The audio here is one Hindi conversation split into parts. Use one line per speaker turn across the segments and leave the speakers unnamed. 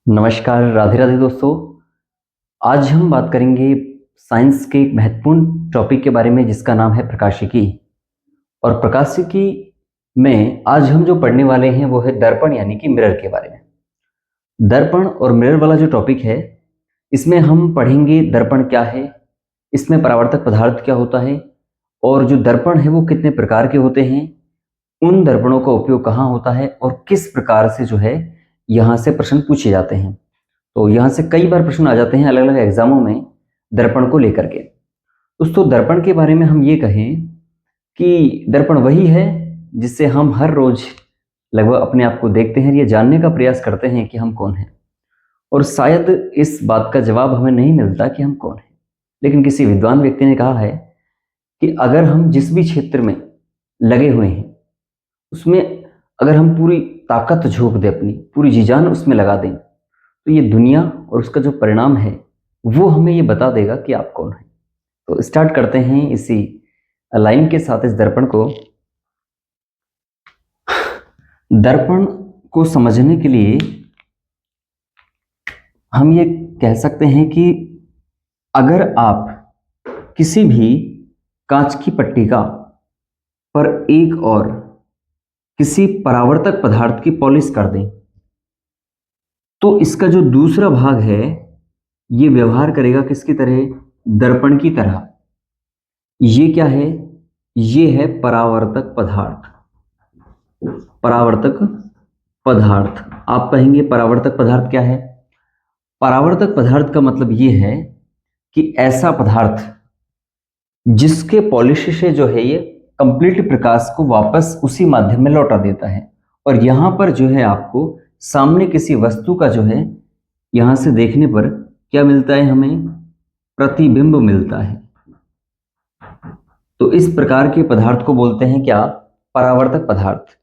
नमस्कार, राधे राधे दोस्तों। आज हम बात करेंगे साइंस के एक महत्वपूर्ण टॉपिक के बारे में जिसका नाम है प्रकाशिकी। और प्रकाशिकी में आज हम जो पढ़ने वाले हैं वो है दर्पण यानी कि मिरर के बारे में। दर्पण और मिरर वाला जो टॉपिक है इसमें हम पढ़ेंगे दर्पण क्या है, इसमें परावर्तक पदार्थ क्या होता है और जो दर्पण है वो कितने प्रकार के होते हैं, उन दर्पणों का उपयोग कहाँ होता है और किस प्रकार से जो है यहाँ से प्रश्न पूछे जाते हैं। तो यहाँ से कई बार प्रश्न आ जाते हैं अलग अलग एग्जामों में दर्पण को लेकर के। दोस्तों, दर्पण के बारे में हम ये कहें कि दर्पण वही है जिससे हम हर रोज लगभग अपने आप को देखते हैं, ये जानने का प्रयास करते हैं कि हम कौन हैं। और शायद इस बात का जवाब हमें नहीं मिलता कि हम कौन हैं, लेकिन किसी विद्वान व्यक्ति ने कहा है कि अगर हम जिस भी क्षेत्र में लगे हुए हैं उसमें अगर हम पूरी ताकत झोंक दें, अपनी पूरी जी जान उसमें लगा दें, तो ये दुनिया और उसका जो परिणाम है वो हमें ये बता देगा कि आप कौन हैं। तो स्टार्ट करते हैं इसी लाइन के साथ इस दर्पण को। दर्पण को समझने के लिए हम ये कह सकते हैं कि अगर आप किसी भी कांच की पट्टिका पर एक और किसी परावर्तक पदार्थ की पॉलिश कर दें तो इसका जो दूसरा भाग है ये व्यवहार करेगा किसकी तरह? दर्पण की तरह। ये क्या है? ये है परावर्तक पदार्थ। परावर्तक पदार्थ, आप कहेंगे परावर्तक पदार्थ क्या है? परावर्तक पदार्थ का मतलब ये है कि ऐसा पदार्थ जिसके पॉलिश से जो है ये कंप्लीट प्रकाश को वापस उसी माध्यम में लौटा देता है। और यहां पर जो है आपको सामने किसी वस्तु का जो है यहां से देखने पर क्या मिलता है? हमें प्रतिबिंब मिलता है। तो इस प्रकार के पदार्थ को बोलते हैं क्या? परावर्तक पदार्थ।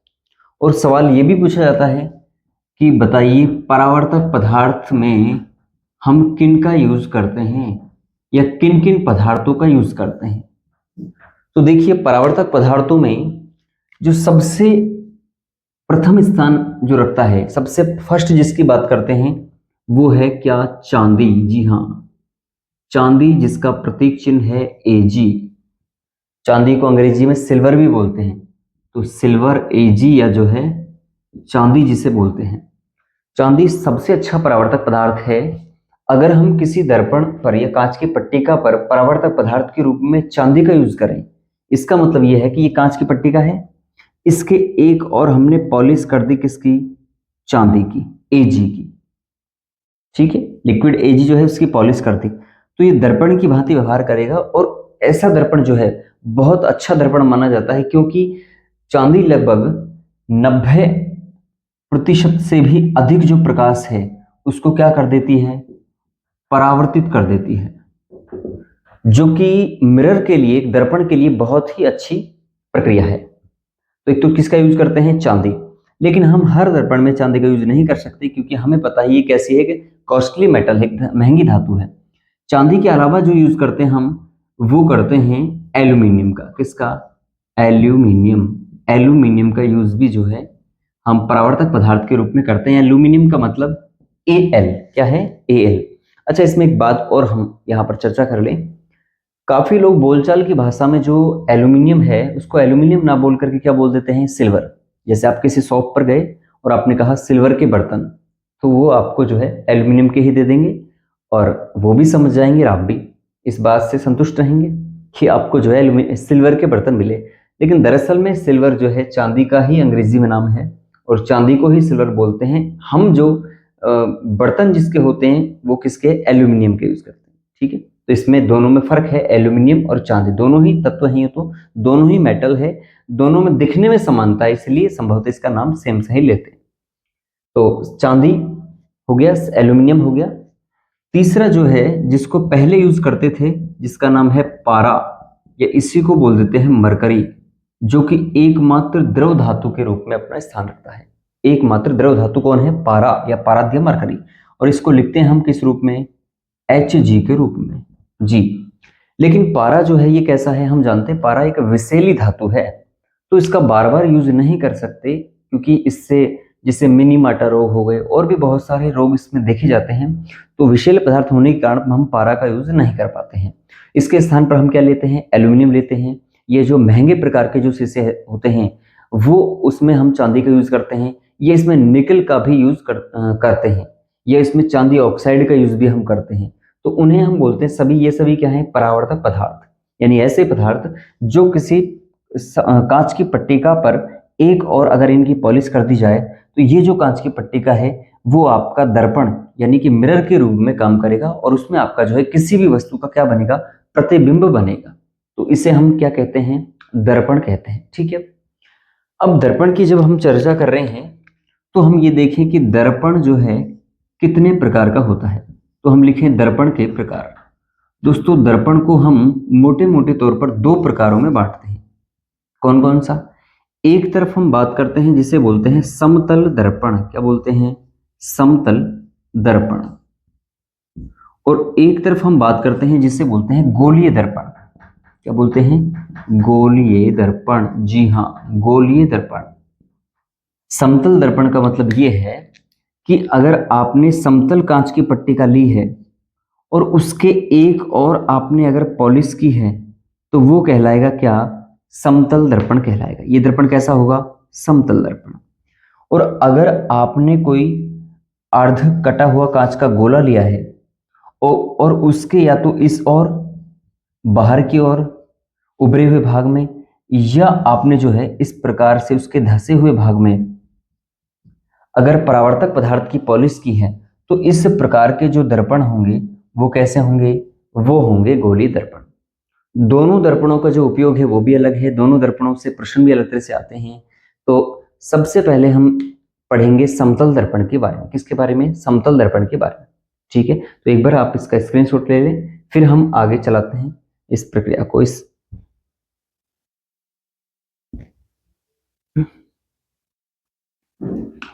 और सवाल ये भी पूछा जाता है कि बताइए परावर्तक पदार्थ में हम किन का यूज करते हैं या किन किन पदार्थों का यूज करते हैं। तो देखिए, परावर्तक पदार्थों में जो सबसे प्रथम स्थान जो रखता है, सबसे फर्स्ट जिसकी बात करते हैं वो है क्या? चांदी। जी हाँ, चांदी, जिसका प्रतीक चिन्ह है Ag। चांदी को अंग्रेजी में सिल्वर भी बोलते हैं, तो सिल्वर Ag या जो है चांदी जिसे बोलते हैं। चांदी सबसे अच्छा परावर्तक पदार्थ है। अगर हम किसी दर्पण पर या कांच की पट्टिका पर परावर्तक पदार्थ के रूप में चांदी का यूज करें, इसका मतलब यह है कि ये कांच की पट्टिका है, इसके एक और हमने पॉलिश कर दी किसकी? चांदी की, Ag की। ठीक है, लिक्विड Ag जो है उसकी पॉलिश कर दी, तो ये दर्पण की भांति व्यवहार करेगा। और ऐसा दर्पण जो है बहुत अच्छा दर्पण माना जाता है, क्योंकि चांदी लगभग 90% से भी अधिक जो प्रकाश है उसको क्या कर देती है? परावर्तित कर देती है, जो कि मिरर के लिए, एक दर्पण के लिए बहुत ही अच्छी प्रक्रिया है। तो एक तो किसका यूज करते हैं? चांदी। लेकिन हम हर दर्पण में चांदी का यूज नहीं कर सकते, क्योंकि हमें पता है ये कैसी है कि कॉस्टली मेटल है, महंगी धातु है। चांदी के अलावा जो यूज करते हैं हम वो करते हैं एल्यूमिनियम का। किसका? एल्यूमिनियम। एल्यूमिनियम का यूज भी जो है हम परावर्तक पदार्थ के रूप में करते हैं। एल्यूमिनियम का मतलब Al। क्या है? Al। अच्छा, इसमें एक बात और हम यहाँ पर चर्चा कर लें। काफी लोग बोलचाल की भाषा में जो एल्यूमिनियम है उसको एल्यूमिनियम ना बोल करके क्या बोल देते हैं? सिल्वर। जैसे आप किसी शॉप पर गए और आपने कहा सिल्वर के बर्तन, तो वो आपको जो है एल्यूमिनियम के ही दे देंगे, और वो भी समझ जाएंगे और आप भी इस बात से संतुष्ट रहेंगे कि आपको जो है सिल्वर के बर्तन मिले। लेकिन दरअसल में सिल्वर जो है चांदी का ही अंग्रेजी में नाम है, और चांदी को ही सिल्वर बोलते हैं। हम जो बर्तन जिसके होते हैं वो किसके? एल्यूमिनियम के यूज करते हैं। ठीक है, तो इसमें दोनों में फर्क है। एल्यूमिनियम और चांदी दोनों ही तत्व हैं, तो दोनों ही मेटल है, दोनों में दिखने में समानता है, इसलिए संभवतः इसका नाम सेम से ही लेते हैं। तो चांदी हो गया, एल्यूमिनियम हो गया। तीसरा जो है जिसको पहले यूज करते थे, जिसका नाम है पारा, या इसी को बोल देते हैं मरकरी, जो कि एकमात्र द्रव धातु के रूप में अपना स्थान रखता है। एकमात्र द्रव धातु कौन है? पारा या पाराद्य मरकरी। और इसको लिखते हैं हम किस रूप में? Hg के रूप में। जी। लेकिन पारा जो है ये कैसा है? हम जानते हैं पारा एक विषैली धातु है, तो इसका बार बार यूज नहीं कर सकते, क्योंकि इससे जिससे मिनीमाटा रोग हो गए, और भी बहुत सारे रोग इसमें देखे जाते हैं। तो विषैले पदार्थ होने के कारण हम पारा का यूज नहीं कर पाते हैं। इसके स्थान पर हम क्या लेते हैं, एल्यूमिनियम लेते हैं। ये जो महंगे प्रकार के जो शीशे होते हैं वो उसमें हम चांदी का यूज करते हैं। ये इसमें निकल का भी यूज करते हैं, या इसमें चांदी ऑक्साइड का यूज भी हम करते हैं। तो उन्हें हम बोलते हैं सभी, ये सभी क्या है, परावर्तक पदार्थ, यानी ऐसे पदार्थ जो किसी कांच की पट्टिका पर एक और अगर इनकी पॉलिश कर दी जाए तो ये जो कांच की पट्टिका है वो आपका दर्पण यानी कि मिरर के रूप में काम करेगा, और उसमें आपका जो है किसी भी वस्तु का क्या बनेगा, प्रतिबिंब बनेगा। तो इसे हम क्या कहते हैं, दर्पण कहते हैं। ठीक है, अब दर्पण की जब हम चर्चा कर रहे हैं तो हम ये देखें कि दर्पण जो है कितने प्रकार का होता है। तो हम लिखें दर्पण के प्रकार। दोस्तों, दर्पण को हम मोटे मोटे तौर पर दो प्रकारों में बांटते हैं। कौन कौन सा? एक तरफ हम बात करते हैं जिसे बोलते हैं समतल दर्पण। क्या बोलते हैं? समतल दर्पण। और एक तरफ हम बात करते हैं जिसे बोलते हैं गोलीय दर्पण। क्या बोलते हैं? गोलीय दर्पण। जी हाँ, गोलीय दर्पण। समतल दर्पण का मतलब यह है कि अगर आपने समतल कांच की पट्टिका ली है और उसके एक और आपने अगर पॉलिश की है तो वो कहलाएगा क्या? समतल दर्पण कहलाएगा। ये दर्पण कैसा होगा? समतल दर्पण। और अगर आपने कोई अर्ध कटा हुआ कांच का गोला लिया है और उसके या तो इस और बाहर की ओर उभरे हुए भाग में, या आपने जो है इस प्रकार से उसके धंसे हुए भाग में अगर परावर्तक पदार्थ की पॉलिश की है, तो इस प्रकार के जो दर्पण होंगे वो कैसे होंगे? वो होंगे गोलीय दर्पण। दोनों दर्पणों का जो उपयोग है वो भी अलग है, दोनों दर्पणों से प्रश्न भी अलग तरह से आते हैं। तो सबसे पहले हम पढ़ेंगे समतल दर्पण के बारे में। किसके बारे में? समतल दर्पण के बारे में। ठीक है, तो एक बार आप इसका स्क्रीनशॉट ले लें, फिर हम आगे चलाते हैं इस प्रक्रिया को।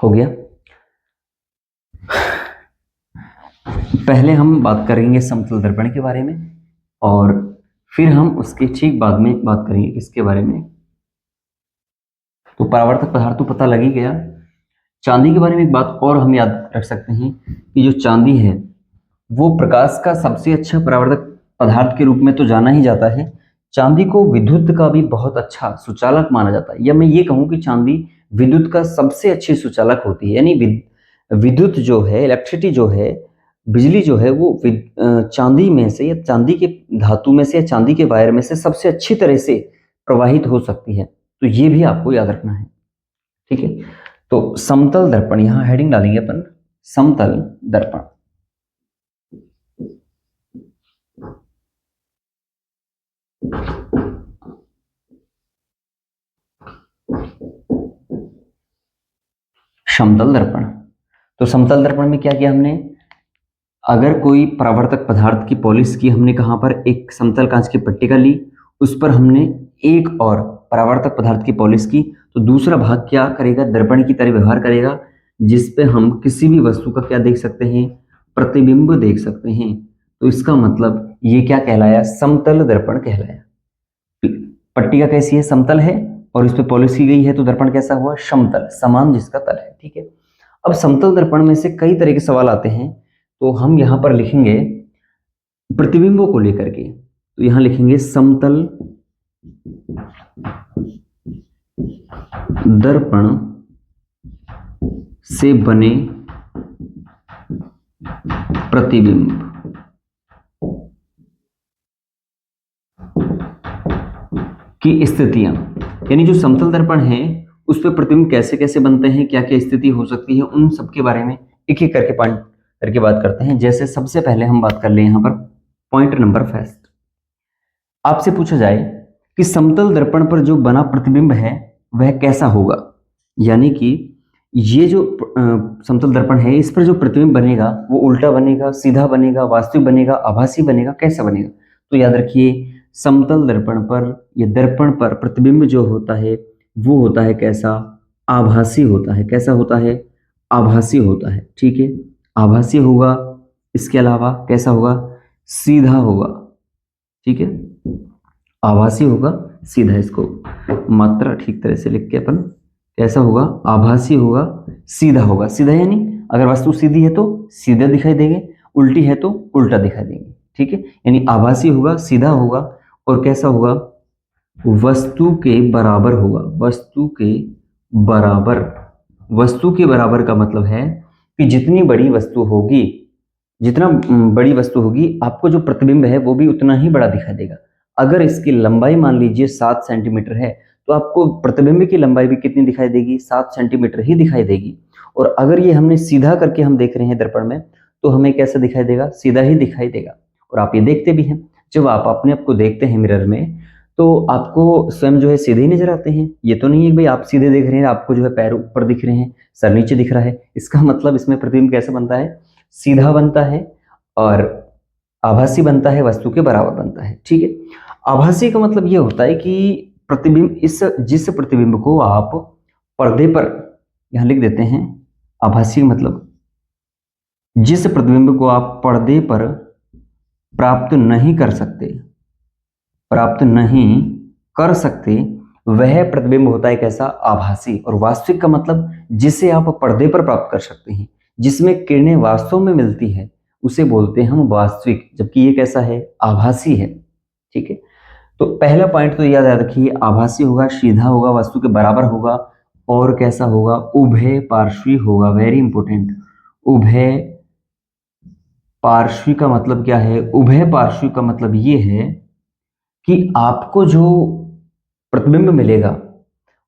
हो गया। पहले हम बात करेंगे समतल दर्पण के बारे में, और फिर हम उसके ठीक बाद में बात करेंगे किसके बारे में। तो परावर्तक पदार्थ तो पता लग ही गया। चांदी के बारे में एक बात और हम याद रख सकते हैं कि जो चांदी है वो प्रकाश का सबसे अच्छा परावर्तक पदार्थ के रूप में तो जाना ही जाता है। चांदी को विद्युत का भी बहुत अच्छा सुचालक माना जाता है, या मैं ये कहूँ कि चांदी विद्युत का सबसे अच्छी सुचालक होती है। यानी विद्युत जो है, इलेक्ट्रिसिटी जो है, बिजली जो है, वो चांदी में से या चांदी के धातु में से या चांदी के वायर में से सबसे अच्छी तरह से प्रवाहित हो सकती है। तो ये भी आपको याद रखना है। ठीक है, तो समतल दर्पण, यहां हेडिंग डालेंगे अपन समतल दर्पण। समतल दर्पण। तो समतल दर्पण में क्या किया हमने? अगर कोई परावर्तक पदार्थ की पॉलिश की हमने, कहां पर? एक समतल कांच की पट्टिका ली, उस पर हमने एक और परावर्तक पदार्थ की पॉलिश की, तो दूसरा भाग क्या करेगा? दर्पण की तरह व्यवहार करेगा, जिस पे हम किसी भी वस्तु का क्या देख सकते हैं? प्रतिबिंब देख सकते हैं। तो इसका मतलब ये क्या कहलाया? समतल दर्पण कहलाया। पट्टिका कैसी है? समतल है, और इस पे पॉलिश की गई है, तो दर्पण कैसा हुआ? समतल, समान जिसका तल है। ठीक है, अब समतल दर्पण में से कई तरह के सवाल आते हैं, तो हम यहां पर लिखेंगे प्रतिबिंबों को लेकर के। तो यहां लिखेंगे समतल दर्पण से बने प्रतिबिंब। की स्थितियां, यानी जो समतल दर्पण है उस पर प्रतिबिंब कैसे कैसे बनते हैं, क्या क्या स्थिति हो सकती है, उन सब के बारे में एक एक करके पॉइंट करके बात करते हैं। जैसे सबसे पहले हम बात कर ले यहां पर पॉइंट नंबर फर्स्ट। आपसे पूछा जाए कि समतल दर्पण पर जो बना प्रतिबिंब है वह कैसा होगा, यानी कि ये जो समतल दर्पण है इस पर जो प्रतिबिंब बनेगा वो उल्टा बनेगा, सीधा बनेगा, वास्तविक बनेगा, आभासी बनेगा, कैसा बनेगा? तो याद रखिए, समतल दर्पण पर या दर्पण पर प्रतिबिंब जो होता है वो होता है कैसा? आभासी होता है। कैसा होता है? आभासी होता है। ठीक है, आभासी होगा। इसके अलावा कैसा होगा? सीधा होगा। ठीक है, आभासी होगा, सीधा। इसको मात्रा ठीक तरह से लिख के अपन, कैसा होगा? आभासी होगा, सीधा होगा। सीधा यानी अगर वस्तु सीधी है तो सीधा दिखाई देंगे, उल्टी है तो उल्टा दिखाई देंगे, ठीक है। यानी आभासी होगा, सीधा होगा, और कैसा होगा, वस्तु के बराबर होगा। वस्तु के बराबर, वस्तु के बराबर का मतलब है कि जितनी बड़ी वस्तु होगी, जितना बड़ी वस्तु होगी, आपको जो प्रतिबिंब है वो भी उतना ही बड़ा दिखाई देगा। अगर इसकी लंबाई मान लीजिए 7 सेंटीमीटर है, तो आपको प्रतिबिंब की लंबाई भी कितनी दिखाई देगी, 7 सेंटीमीटर ही दिखाई देगी। और अगर ये हमने सीधा करके हम देख रहे हैं दर्पण में, तो हमें कैसा दिखाई देगा, सीधा ही दिखाई देगा। और आप ये देखते भी हैं, जब आप अपने आप को देखते हैं मिरर में, तो आपको स्वयं जो है सीधे ही नजर आते हैं। ये तो नहीं है भाई आप सीधे देख रहे हैं, आपको जो है पैर ऊपर दिख रहे हैं, सर नीचे दिख रहा है। इसका मतलब इसमें प्रतिबिंब कैसा बनता है, सीधा बनता है, और आभासी बनता है, वस्तु के बराबर बनता है, ठीक है। आभासी का मतलब यह होता है कि प्रतिबिंब, जिस प्रतिबिंब को आप पर्दे पर, यहां लिख देते हैं, आभासी मतलब जिस प्रतिबिंब को आप पर्दे पर प्राप्त नहीं कर सकते, प्राप्त नहीं कर सकते, वह प्रतिबिंब होता है कैसा, आभासी। और वास्तविक का मतलब जिसे आप पर्दे पर प्राप्त कर सकते हैं, जिसमें किरणें वास्तव में मिलती है, उसे बोलते हैं हम वास्तविक, जबकि ये कैसा है, आभासी है, ठीक है। तो पहला पॉइंट तो याद रखिए, आभासी होगा, सीधा होगा, वस्तु के बराबर होगा, और कैसा होगा, उभय पार्श्वी होगा। वेरी इंपॉर्टेंट, उभय पार्श्वी का मतलब क्या है, उभय पार्श्वी का मतलब ये है कि आपको जो प्रतिबिंब मिलेगा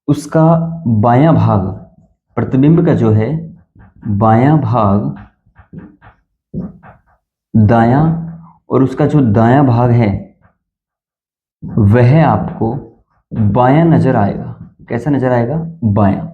उसका बायां भाग, प्रतिबिंब का जो है बायां भाग दायां, और उसका जो दायां भाग है वह आपको बायां नजर आएगा। कैसा नजर आएगा, बायां।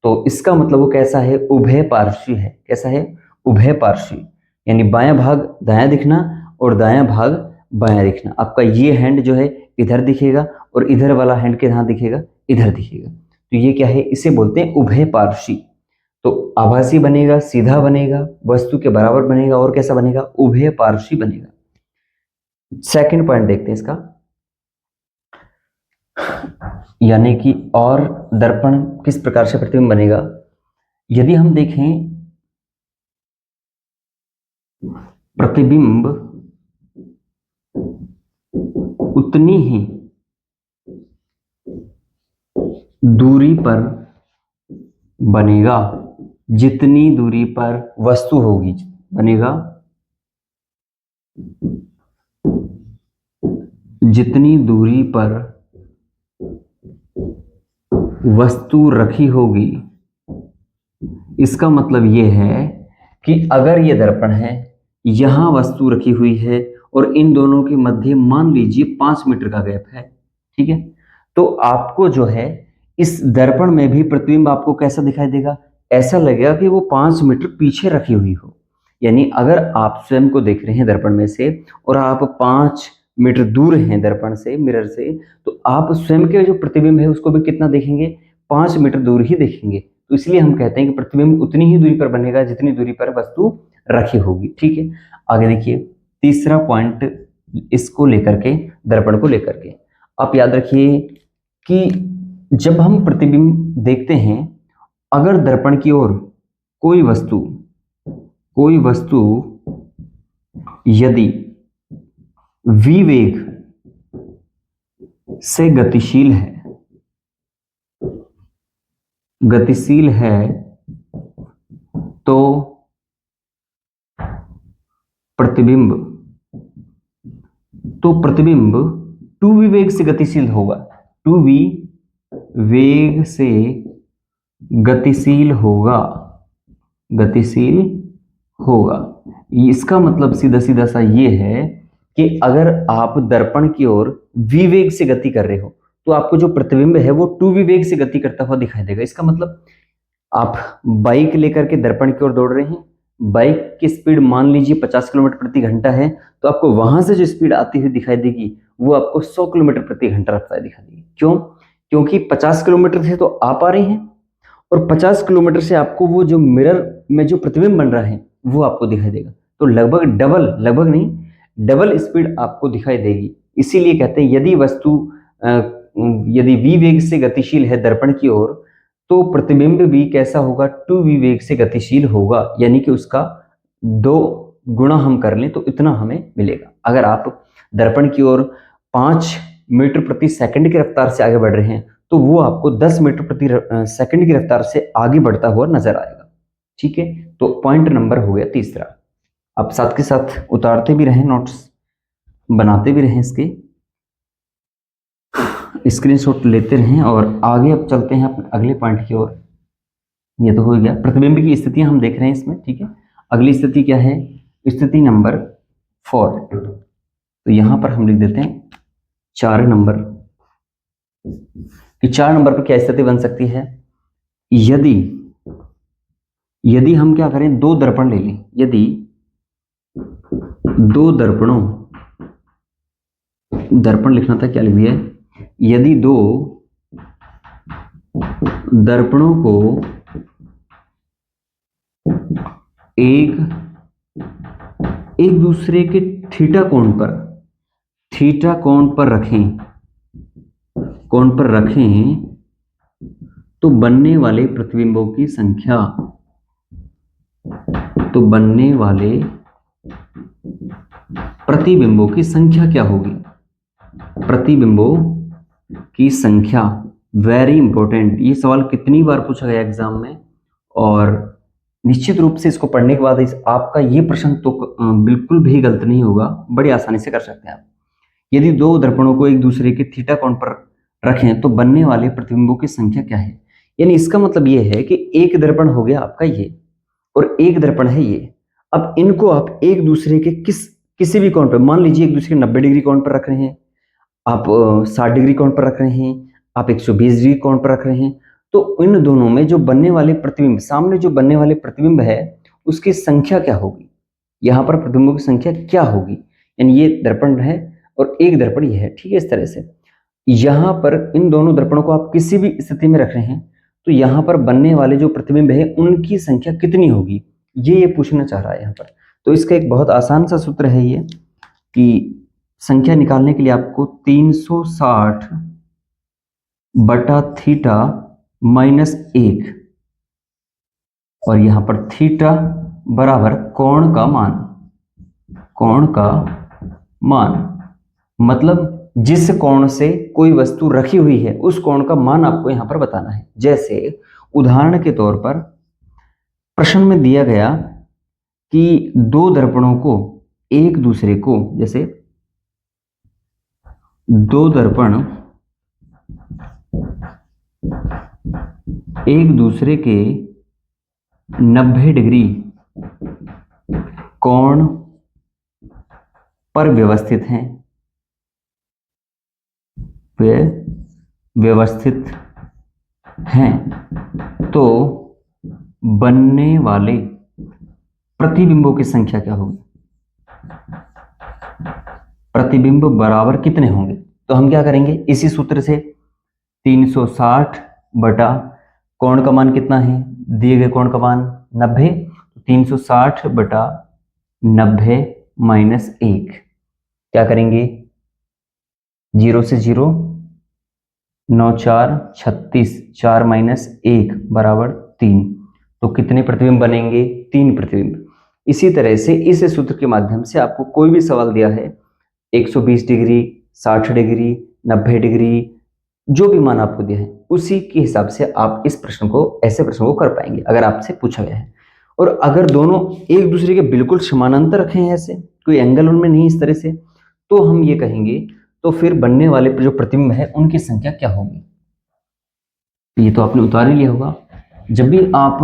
तो इसका मतलब वो कैसा है, उभय पार्श्वी है। कैसा है, उभय पार्श्वी, यानी बायां भाग दायां दिखना और दायां भाग बायां दिखना। आपका ये हैंड जो है इधर दिखेगा, और इधर वाला हैंड कहाँ दिखेगा, इधर दिखेगा। तो ये क्या है, इसे बोलते हैं उभय पार्श्वी। तो आभासी बनेगा, सीधा बनेगा, वस्तु के बराबर बनेगा, और कैसा बनेगा, उभय पार्श्वी बनेगा। सेकंड पॉइंट देखते हैं इसका, यानी कि और दर्पण किस प्रकार से प्रतिबिंब बनेगा। यदि हम देखें, प्रतिबिंब उतनी ही दूरी पर बनेगा जितनी दूरी पर वस्तु होगी, बनेगा जितनी दूरी पर वस्तु रखी होगी। इसका मतलब यह है कि अगर ये दर्पण है, यहां वस्तु रखी हुई है, और इन दोनों के मध्य मान लीजिए 5 मीटर का गैप है, ठीक है, तो आपको जो है इस दर्पण में भी प्रतिबिंब आपको कैसा दिखाई देगा, ऐसा लगेगा कि वो 5 मीटर पीछे रखी हुई हो। यानी अगर आप स्वयं को देख रहे हैं दर्पण में से, और आप 5 मीटर दूर हैं दर्पण से, मिरर से, तो आप स्वयं के जो प्रतिबिंब है उसको भी कितना देखेंगे, 5 मीटर दूर ही देखेंगे। तो इसलिए हम कहते हैं कि प्रतिबिंब उतनी ही दूरी पर बनेगा जितनी दूरी पर वस्तु रखी होगी, ठीक है। आगे देखिए, तीसरा पॉइंट इसको लेकर के, दर्पण को लेकर के, आप याद रखिए कि जब हम प्रतिबिंब देखते हैं, अगर दर्पण की ओर कोई वस्तु यदि विवेग से गतिशील है तो प्रतिबिंब टू विवेग से गतिशील होगा। टू विवेग से गतिशील होगा। इसका मतलब सीधा सीधा सा ये है कि अगर आप दर्पण की ओर विवेग से गति कर रहे हो, तो आपको जो प्रतिबिंब है वो टू विवेग से गति करता हुआ दिखाई देगा। इसका मतलब आप बाइक लेकर के दर्पण की ओर दौड़ रहे हैं, बाइक की स्पीड मान लीजिए 50 किलोमीटर प्रति घंटा है, तो आपको वहां से जो स्पीड आती हुई दिखाई देगी वो आपको 100 किलोमीटर प्रति घंटा रफ्तार दिखाई देगी। क्यों, क्योंकि 50 किलोमीटर से तो आप आ रहे हैं, और 50 किलोमीटर से आपको वो जो मिरर में जो प्रतिबिंब बन रहा है वो आपको दिखाई देगा। तो डबल स्पीड आपको दिखाई देगी। इसीलिए कहते हैं यदि वस्तु यदि विवेग से गतिशील है दर्पण की ओर, तो प्रतिबिंब भी कैसा होगा, 2v वेग से गतिशील होगा, यानी कि उसका 2 गुणा हम कर लें तो इतना हमें मिलेगा। अगर आप दर्पण की ओर 5 मीटर प्रति सेकंड की रफ्तार से आगे बढ़ रहे हैं तो वो आपको 10 मीटर प्रति सेकंड की रफ्तार से आगे बढ़ता हुआ नजर आएगा। ठीक है, तो पॉइंट नंबर हो गया तीसरा। आप साथ के साथ उतारते भी रहें, नोट्स बनाते भी रहें, इसके स्क्रीनशॉट लेते रहें और आगे अब चलते हैं अपने अगले पॉइंट की ओर। ये तो हो गया, प्रतिबिंब की स्थितियां हम देख रहे हैं इसमें। ठीक है, अगली स्थिति क्या है, स्थिति नंबर 4। तो यहां पर हम लिख देते हैं 4 नंबर कि 4 नंबर पर क्या स्थिति बन सकती है, यदि हम क्या करें, 2 दर्पण ले लें। यदि 2 दर्पण लिखना था, क्या लिख दिया है, यदि 2 दर्पणों को एक दूसरे के थीटा कोण पर रखें तो बनने वाले प्रतिबिंबों की संख्या क्या होगी, प्रतिबिंबों की संख्या। वेरी इंपॉर्टेंट, ये सवाल कितनी बार पूछा गया एग्जाम में, और निश्चित रूप से इसको पढ़ने के बाद आपका ये प्रश्न तो बिल्कुल भी गलत नहीं होगा, बड़ी आसानी से कर सकते हैं आप। यदि 2 दर्पणों को एक दूसरे के थीटा कोण पर रखें तो बनने वाले प्रतिबिंबों की संख्या क्या है। यानी इसका मतलब ये है कि एक दर्पण हो गया आपका ये और एक दर्पण है ये। अब इनको आप एक दूसरे के किसी भी कोण पर, मान लीजिए एक दूसरे के 90 डिग्री कोण पर रख रहे हैं, आप 60 डिग्री कोण पर रख रहे हैं, आप 120 डिग्री कोण पर रख रहे हैं, तो इन दोनों में जो बनने वाले प्रतिबिंब, सामने जो बनने वाले प्रतिबिंब है उसकी संख्या क्या होगी, यहाँ पर प्रतिबिंबों की संख्या क्या होगी। यानी ये दर्पण है और एक दर्पण ये है। ठीक है, इस तरह से यहाँ पर इन दोनों दर्पणों को आप किसी भी स्थिति में रख रहे हैं तो यहाँ पर बनने वाले जो प्रतिबिंब है उनकी संख्या कितनी होगी, ये पूछना चाह रहा है यहाँ पर। तो इसका एक बहुत आसान सा सूत्र है ये, कि संख्या निकालने के लिए आपको 360 बटा थीटा माइनस 1, और यहां पर थीटा बराबर कोण का मान, मतलब जिस कोण से कोई वस्तु रखी हुई है उस कोण का मान आपको यहां पर बताना है। जैसे उदाहरण के तौर पर प्रश्न में दिया गया कि 2 दर्पणों को एक दूसरे को, जैसे 2 दर्पण एक दूसरे के 90 डिग्री कोण पर व्यवस्थित हैं, तो बनने वाले प्रतिबिंबों की संख्या क्या होगी, प्रतिबिंब बराबर कितने होंगे। तो हम क्या करेंगे, इसी सूत्र से 360 बटा कोण का मान कितना है, दिए गए कोण का मान 90, 360 बटा 90 माइनस 1, क्या करेंगे, 0 से 0, 9 4 36, 4 माइनस 1 बराबर 3। तो कितने प्रतिबिंब बनेंगे, 3 प्रतिबिंब। इसी तरह से इस सूत्र के माध्यम से आपको कोई भी सवाल दिया है, 120 डिग्री, 60 डिग्री, 90 डिग्री, जो भी मान आपको दिया है उसी के हिसाब से आप ऐसे प्रश्न को कर पाएंगे अगर आपसे पूछा गया है। और अगर दोनों एक दूसरे के बिल्कुल समानांतर रखे हैं, ऐसे कोई एंगल उनमें नहीं इस तरह से, तो हम ये कहेंगे तो फिर बनने वाले जो प्रतिबिंब है उनकी संख्या क्या होगी। ये तो आपने उतार ही लिया होगा। जब भी आप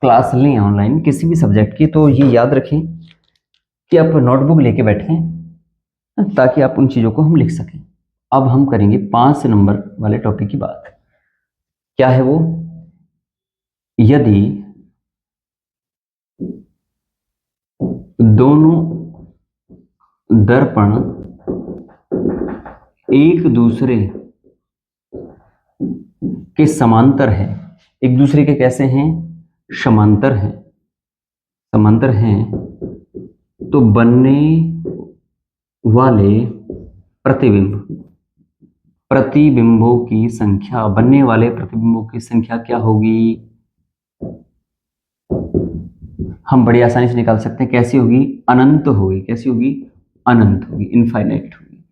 क्लास लें ऑनलाइन किसी भी सब्जेक्ट की, तो ये याद रखें कि आप नोटबुक लेके बैठें ताकि आप उन चीज़ों को हम लिख सकें। अब हम करेंगे 5 नंबर वाले टॉपिक की बात। क्या है वो, यदि दोनों दर्पण एक दूसरे के समांतर है, एक दूसरे के कैसे हैं, समांतर हैं, तो बनने वाले प्रतिबिंबों की संख्या, बनने वाले प्रतिबिंबों की संख्या क्या होगी? हम बड़ी आसानी से निकाल सकते हैं। कैसी होगी? अनंत होगी। कैसी होगी? अनंत होगी, इनफाइनाइट होगी।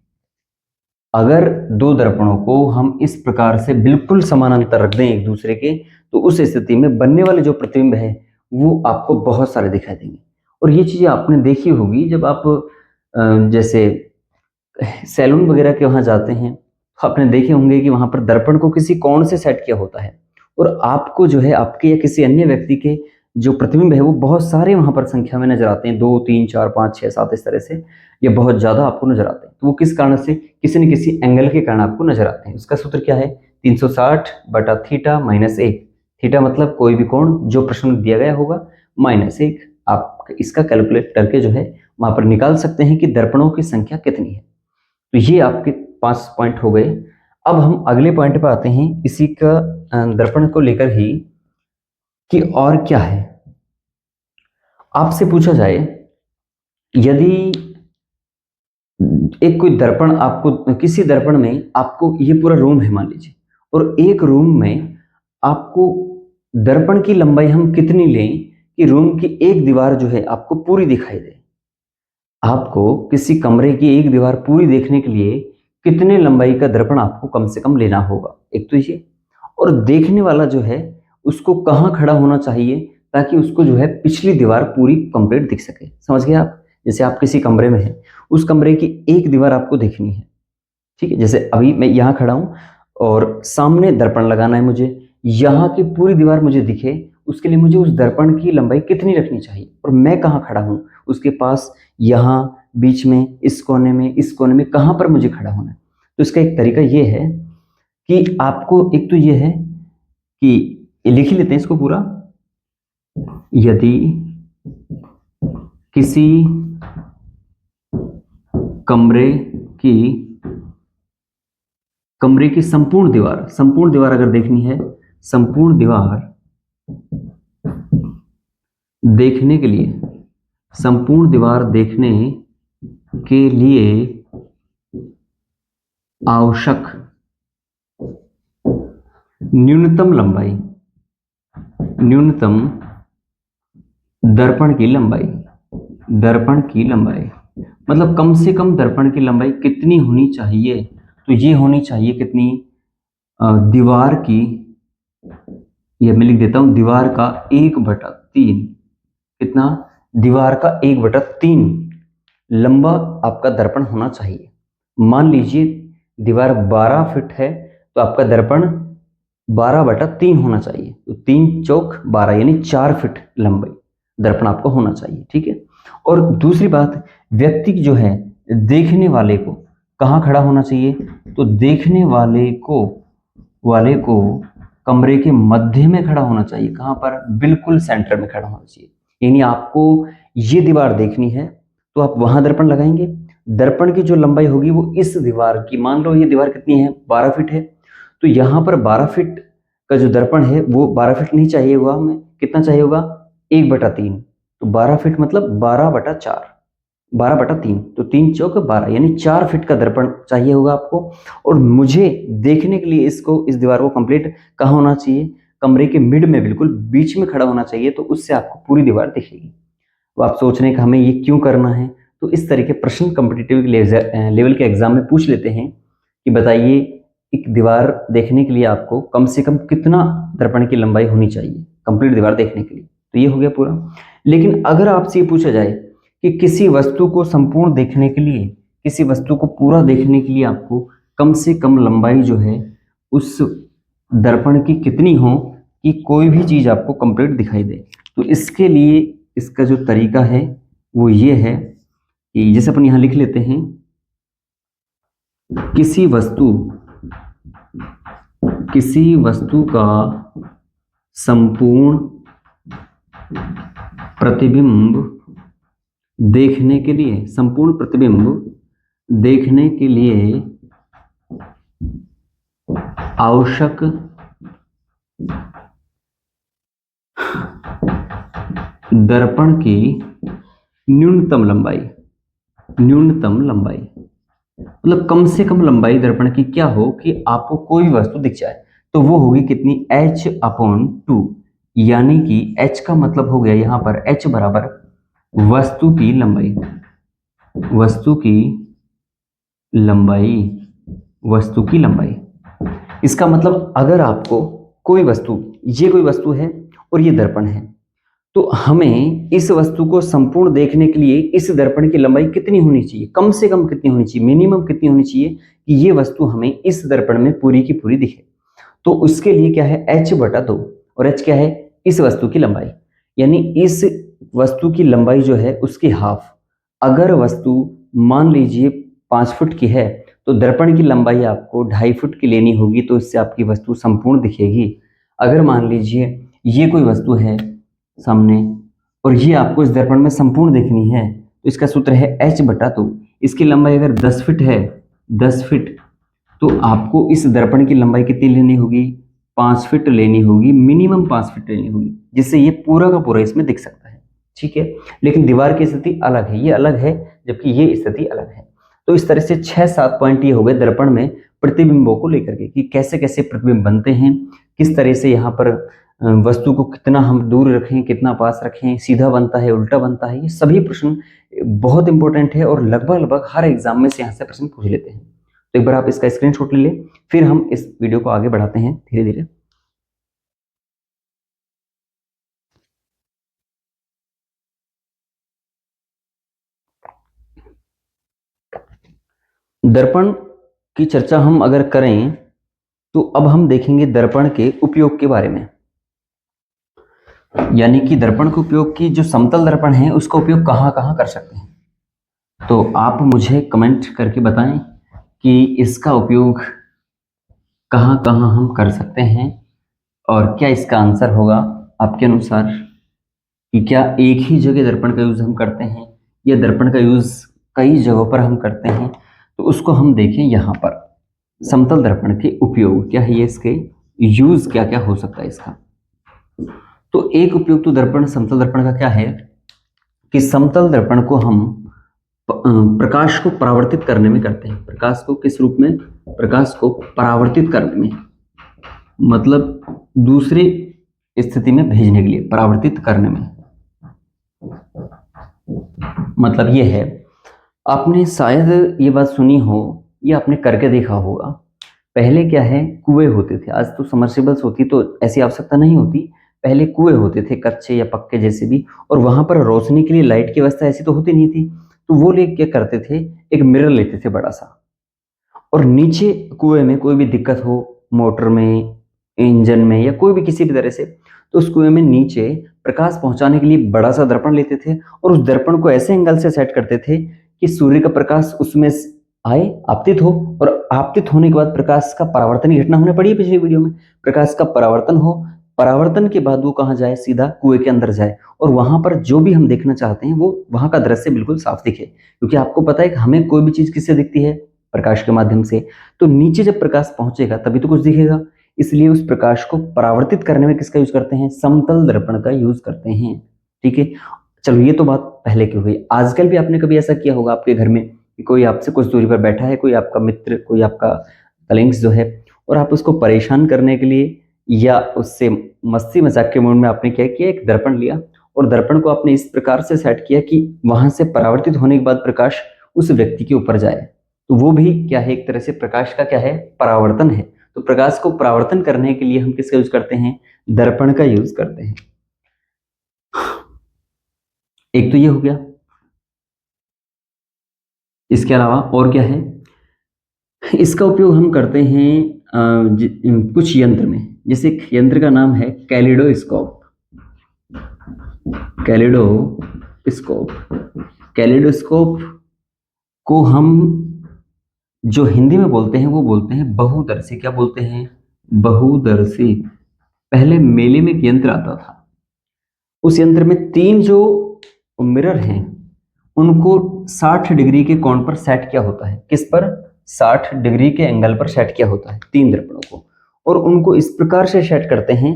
अगर दो दर्पणों को हम इस प्रकार से बिल्कुल समानांतर रख दें एक दूसरे के, तो उस स्थिति में बनने वाले जो प्रतिबिंब है वो आपको बहुत सारे दिखाई देंगे। और ये चीजें आपने देखी होगी जब आप जैसे सैलून वगैरह के वहां जाते हैं, तो आपने देखे होंगे कि वहां पर दर्पण को किसी कोण से सेट किया होता है, और आपको जो है आपके या किसी अन्य व्यक्ति के जो प्रतिबिंब है वो बहुत सारे वहां पर संख्या में नजर आते हैं, 2 3 4 5 6 7 इस तरह से, ये बहुत ज्यादा आपको नजर आते हैं। तो वो किस कारण से? किसी न किसी एंगल के कारण आपको नजर आते हैं। उसका सूत्र क्या है? 360 बटा थीटा माइनस 1। थीटा मतलब कोई भी कोण जो प्रश्न में दिया गया होगा, माइनस 1। आप इसका कैलकुलेट करके जो है वहां पर निकाल सकते हैं कि दर्पणों की संख्या कितनी है। तो ये आपके 5 पॉइंट हो गए। अब हम अगले पॉइंट पर आते हैं इसी का दर्पण को लेकर ही, कि और क्या है। आपसे पूछा जाए, यदि एक कोई दर्पण आपको, किसी दर्पण में आपको, ये पूरा रूम है मान लीजिए, और एक रूम में आपको दर्पण की लंबाई हम कितनी लें कि रूम की एक दीवार जो है आपको पूरी दिखाई दे। आपको किसी कमरे की एक दीवार पूरी देखने के लिए कितने लंबाई का दर्पण आपको कम से कम लेना होगा? एक तो ये, और देखने वाला जो है उसको कहाँ खड़ा होना चाहिए ताकि उसको जो है पिछली दीवार पूरी कंप्लीट दिख सके। समझ गए आप? जैसे आप किसी कमरे में हैं, उस कमरे की एक दीवार आपको देखनी है, ठीक है? जैसे अभी मैं यहाँ खड़ा हूँ और सामने दर्पण लगाना है मुझे, यहाँ की पूरी दीवार मुझे दिखे, उसके लिए मुझे उस दर्पण की लंबाई कितनी रखनी चाहिए, और मैं कहाँ खड़ा हूँ उसके पास, यहाँ बीच में, इस कोने में, इस कोने में, कहाँ पर मुझे खड़ा होना है। तो इसका एक तरीका ये है कि आपको, एक तो ये है कि लिख ही लेते हैं इसको पूरा। यदि किसी कमरे की संपूर्ण दीवार अगर देखनी है, संपूर्ण दीवार देखने के लिए, संपूर्ण दीवार देखने के लिए आवश्यक न्यूनतम लंबाई, न्यूनतम दर्पण की लंबाई, दर्पण की लंबाई मतलब कम से कम दर्पण की लंबाई कितनी होनी चाहिए? तो ये होनी चाहिए कितनी? दीवार की, ये मैं लिख देता हूं, दीवार का 1/3। कितना? दीवार का 1/3 लंबा आपका दर्पण होना चाहिए। मान लीजिए दीवार 12 फीट है, तो आपका दर्पण 12/3 होना चाहिए। तो 3 चौक 12 यानी 4 फीट लंबाई दर्पण आपको होना चाहिए, ठीक है? और दूसरी बात, व्यक्ति जो है, देखने वाले को कहाँ खड़ा होना चाहिए? तो देखने वाले को कमरे के मध्य में खड़ा होना चाहिए। कहाँ पर? बिल्कुल सेंटर में खड़ा होना चाहिए। यानी आपको ये दीवार देखनी है तो आप वहां दर्पण लगाएंगे। दर्पण की जो लंबाई होगी वो इस दीवार की, मान लो ये दीवार कितनी है? 12 फीट है, तो यहाँ पर 12 फीट का जो दर्पण है वो 12 फीट नहीं चाहिए होगा हमें, कितना चाहिए होगा? 1/3। तो 12 फीट मतलब 12/4, 12/3, तो 3 चौक 12 यानी 4 फीट का दर्पण चाहिए होगा आपको। और मुझे देखने के लिए इसको, इस दीवार को कंप्लीट कहाँ होना चाहिए? कमरे के मिड में, बिल्कुल बीच में खड़ा होना चाहिए, तो उससे आपको पूरी दीवार दिखेगी। तो आप सोच रहे हैं कि हमें ये क्यों करना है? तो इस तरह के प्रश्न कॉम्पिटिटिव लेवल के एग्जाम में पूछ लेते हैं कि बताइए एक दीवार देखने के लिए आपको कम से कम कितना दर्पण की लंबाई होनी चाहिए कंप्लीट दीवार देखने के लिए। तो ये हो गया पूरा। लेकिन अगर आपसे ये पूछा जाए कि किसी वस्तु को संपूर्ण देखने के लिए, किसी वस्तु को पूरा देखने के लिए आपको कम से कम लंबाई जो है उस दर्पण की कितनी हो कि कोई भी चीज आपको कंप्लीट दिखाई दे, तो इसके लिए इसका जो तरीका है वो ये है कि जैसे अपन यहां लिख लेते हैं, किसी वस्तु का संपूर्ण प्रतिबिंब देखने के लिए, संपूर्ण प्रतिबिंब देखने के लिए आवश्यक दर्पण की न्यूनतम लंबाई, न्यूनतम लंबाई, मतलब कम से कम लंबाई दर्पण की क्या हो कि आपको कोई भी वस्तु दिख जाए, तो वो होगी कितनी, h/2। यानी कि h का मतलब हो गया यहाँ पर h बराबर वस्तु की लंबाई, वस्तु की लंबाई, वस्तु की लंबाई। इसका मतलब अगर आपको कोई वस्तु, ये कोई वस्तु है और ये दर्पण है, तो हमें इस वस्तु को संपूर्ण देखने के लिए इस दर्पण की लंबाई कितनी होनी चाहिए, कम से कम कितनी होनी चाहिए, मिनिमम कितनी होनी चाहिए कि ये वस्तु हमें इस दर्पण में पूरी की पूरी दिखे। तो उसके लिए क्या है, h/2, और h क्या है, इस वस्तु की लंबाई। यानी इस वस्तु की लंबाई जो है उसकी हाफ। अगर वस्तु मान लीजिए 5 फुट की है, तो दर्पण की लंबाई आपको 2.5 फुट की लेनी होगी, तो इससे आपकी वस्तु संपूर्ण दिखेगी। अगर मान लीजिए ये कोई वस्तु है सामने और ये आपको इस दर्पण में संपूर्ण देखनी है, तो इसका सूत्र है h/2। इसकी लंबाई अगर 10 फीट है, 10 फीट, तो आपको इस दर्पण की लंबाई कितनी लेनी होगी, 5 फीट लेनी होगी, मिनिमम 5 फीट लेनी होगी, जिससे ये पूरा का पूरा इसमें दिख सकता है। ठीक है, लेकिन दीवार की स्थिति अलग है, ये अलग है, जबकि ये स्थिति अलग है। तो इस तरह से 6-7 पॉइंट ये हो गए दर्पण में प्रतिबिंबों को लेकर के, कि कैसे कैसे प्रतिबिंब बनते हैं, किस तरह से यहाँ पर वस्तु को कितना हम दूर रखें, कितना पास रखें, सीधा बनता है, उल्टा बनता है, ये सभी प्रश्न बहुत इंपॉर्टेंट है और लगभग लगभग हर एग्जाम में से यहाँ से प्रश्न पूछ लेते हैं। तो एक बार आप इसका स्क्रीनशॉट ले लें, फिर हम इस वीडियो को आगे बढ़ाते हैं धीरे धीरे। दर्पण की चर्चा हम अगर करें, तो अब हम देखेंगे दर्पण के उपयोग के बारे में। यानी कि दर्पण के उपयोग की, जो समतल दर्पण है उसका उपयोग कहाँ कहाँ कर सकते हैं। तो आप मुझे कमेंट करके बताएं कि इसका उपयोग कहाँ कहाँ हम कर सकते हैं, और क्या इसका आंसर होगा आपके अनुसार, कि क्या एक ही जगह दर्पण का यूज हम करते हैं या दर्पण का यूज कई जगहों पर हम करते हैं। तो उसको हम देखें यहाँ पर, समतल दर्पण के उपयोग क्या है, ये इसके यूज क्या क्या हो सकता है इसका। तो एक उपयोग तो दर्पण, समतल दर्पण का क्या है कि समतल दर्पण को हम प्रकाश को परावर्तित करने में करते हैं। प्रकाश को किस रूप में, प्रकाश को परावर्तित करने में, मतलब दूसरी स्थिति में भेजने के लिए, परावर्तित करने में मतलब ये है, आपने शायद ये बात सुनी हो या आपने करके देखा होगा। पहले क्या है, कुएं होते थे, आज तो समरसेबल्स होती तो ऐसी आवश्यकता नहीं होती। पहले कुएं होते थे, कच्चे या पक्के जैसे भी, और वहां पर रोशनी के लिए लाइट की व्यवस्था ऐसी तो होती नहीं थी। तो वो लोग क्या करते थे, एक मिरर लेते थे बड़ा सा, और नीचे कुएं में कोई भी दिक्कत हो, मोटर में, इंजन में, या कोई भी किसी भी तरह से, तो उस कुएं में नीचे प्रकाश पहुंचाने के लिए बड़ा सा दर्पण लेते थे, और उस दर्पण को ऐसे एंगल से सेट करते थे कि सूर्य का प्रकाश उसमें आए, आपतित हो, और आपतित होने के बाद प्रकाश का परावर्तन की घटना हमने पढ़ी है पिछली वीडियो में, प्रकाश का परावर्तन हो, परावर्तन के बाद वो कहाँ जाए, सीधा कुएं के अंदर जाए, और वहां पर जो भी हम देखना चाहते हैं वो वहां का दृश्य बिल्कुल साफ दिखे। क्योंकि आपको पता है कि हमें कोई भी चीज किससे दिखती है, प्रकाश के माध्यम से। तो नीचे जब प्रकाश पहुंचेगा तभी तो कुछ दिखेगा, इसलिए उस प्रकाश को परावर्तित करने में किसका यूज करते हैं, समतल दर्पण का यूज करते हैं। ठीक है, चलो ये तो बात पहले की हुई। आजकल भी आपने कभी ऐसा किया होगा आपके घर में कि कोई आपसे कुछ दूरी पर बैठा है, कोई आपका मित्र, कोई आपका कलीग्स जो है, और आप उसको परेशान करने के लिए या उससे मस्ती मजाक के मूड में आपने क्या किया, एक दर्पण लिया, और दर्पण को आपने इस प्रकार से सेट किया कि वहां से परावर्तित होने के बाद प्रकाश उस व्यक्ति के ऊपर जाए। तो वो भी क्या है, एक तरह से प्रकाश का क्या है, परावर्तन है। तो प्रकाश को परावर्तन करने के लिए हम किसका यूज करते हैं, दर्पण का यूज करते हैं। एक तो ये हो गया। इसके अलावा और क्या है, इसका उपयोग हम करते हैं कुछ यंत्र में। जैसे एक यंत्र का नाम है कैलिडोस्कोप। कैलिडोस्कोप, कैलिडोस्कोप को हम जो हिंदी में बोलते हैं वो बोलते हैं बहुदर्शी। क्या बोलते हैं, बहुदर्शी। पहले मेले में एक यंत्र आता था, उस यंत्र में 3 जो मिरर हैं उनको 60 डिग्री के कोण पर सेट किया होता है। किस पर, 60 डिग्री के एंगल पर सेट किया होता है 3 दर्पणों को, और उनको इस प्रकार से सेट करते हैं